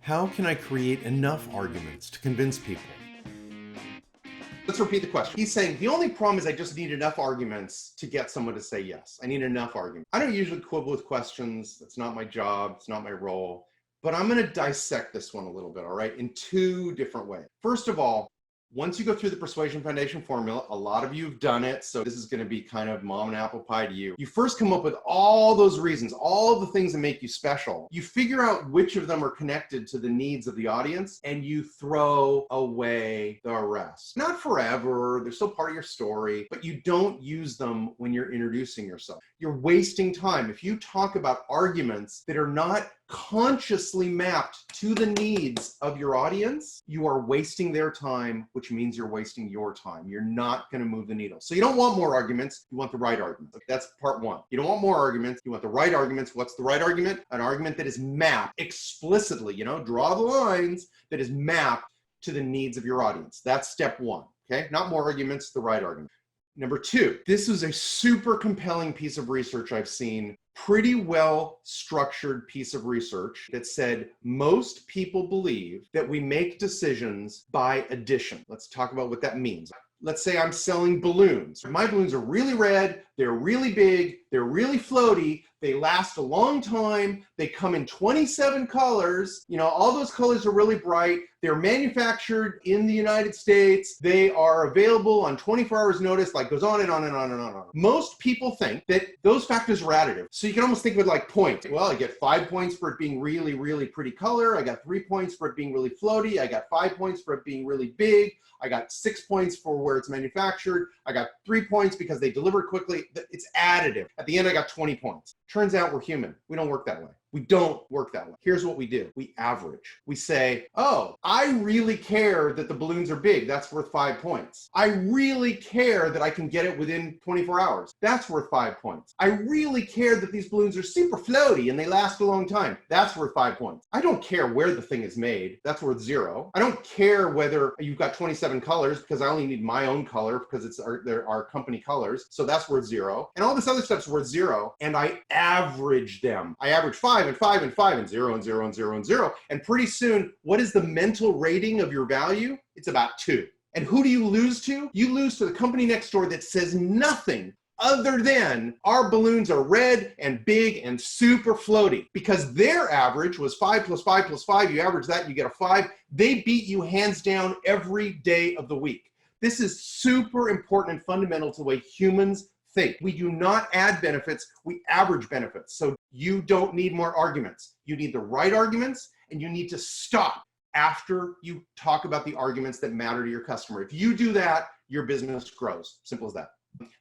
How can I create enough arguments to convince people? Let's repeat the question. He's saying the only problem is I just need enough arguments to get someone to say yes. I need enough arguments. I don't usually quibble with questions. That's not my job. It's not my role. But I'm going to dissect this one a little bit, all right, in two different ways. First of all, once you go through the Persuasion Foundation formula, a lot of you have done it, so this is going to be kind of mom and apple pie to you. You first come up with all those reasons, all of the things that make you special. You figure out which of them are connected to the needs of the audience, and you throw away the rest. Not forever, they're still part of your story, but you don't use them when you're introducing yourself. You're wasting time. If you talk about arguments that are not consciously mapped to the needs of your audience, you are wasting their time, which means you're wasting your time. You're not going to move the needle. So you don't want more arguments. You want the right arguments. That's part one. You don't want more arguments. You want the right arguments. What's the right argument? An argument that is mapped explicitly, draw the lines, that is mapped to the needs of your audience. That's step one. Okay. Not more arguments, the right argument. Number two, this is a super compelling piece of research I've seen. Pretty well structured piece of research that said most people believe that we make decisions by addition. Let's talk about what that means. Let's say I'm selling balloons. My balloons are really red, they're really big, they're really floaty, they last a long time, they come in 27 colors, all those colors are really bright, they're manufactured in the United States, they are available on 24 hours notice, like goes on and on and on and on. Most people think that those factors are additive. So you can almost think of it like points. Well, I get 5 points for it being really, really pretty color, I got 3 points for it being really floaty, I got 5 points for it being really big, I got 6 points for where it's manufactured. I got 3 points because they deliver quickly. It's additive. At the end, I got 20 points. Turns out we're human. We don't work that way. We don't work that way. Here's what we do. We average. We say, oh, I really care that the balloons are big. That's worth 5 points. I really care that I can get it within 24 hours. That's worth 5 points. I really care that these balloons are super floaty and they last a long time. That's worth 5 points. I don't care where the thing is made. That's worth 0. I don't care whether you've got 27 colors because I only need my own color because it's our company colors. So that's worth 0. And all this other stuff's worth 0. And I average them. I average 5 and 5 and 5 and 0 and 0 and 0 and 0. And pretty soon, what is the mental rating of your value? It's about 2. And who do you lose to? You lose to the company next door that says nothing other than our balloons are red and big and super floaty, because their average was 5 plus 5 plus 5. You average that, you get a 5. They beat you hands down every day of the week. This is super important and fundamental to the way humans think. We do not add benefits, we average benefits. So you don't need more arguments. You need the right arguments, and you need to stop after you talk about the arguments that matter to your customer. If you do that, your business grows. Simple as that.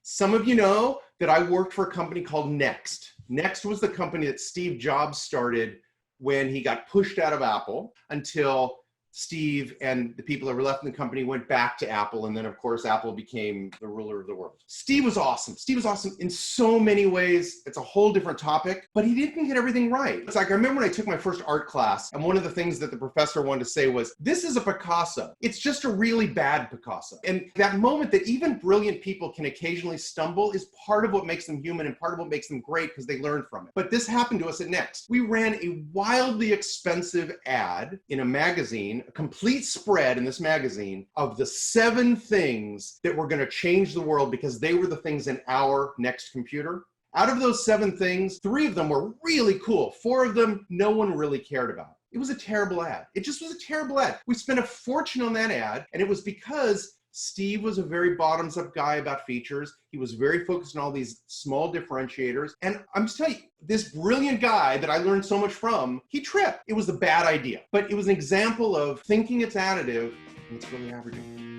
Some of you know that I worked for a company called Next. Next was the company that Steve Jobs started when he got pushed out of Apple, until Steve and the people that were left in the company went back to Apple. And then, of course, Apple became the ruler of the world. Steve was awesome. Steve was awesome in so many ways. It's a whole different topic, but he didn't get everything right. It's like, I remember when I took my first art class, and one of the things that the professor wanted to say was, this is a Picasso. It's just a really bad Picasso. And that moment that even brilliant people can occasionally stumble is part of what makes them human and part of what makes them great, because they learn from it. But this happened to us at Next. We ran a wildly expensive ad in a magazine, a complete spread in this magazine of the 7 things that were going to change the world because they were the things in our Next computer. Out of those 7 things, 3 of them were really cool. 4 of them, no one really cared about. It was a terrible ad. It just was a terrible ad. We spent a fortune on that ad, and it was because Steve was a very bottoms-up guy about features. He was very focused on all these small differentiators. And I'm just telling you, this brilliant guy that I learned so much from, he tripped. It was a bad idea. But it was an example of thinking it's additive, and it's really averaging.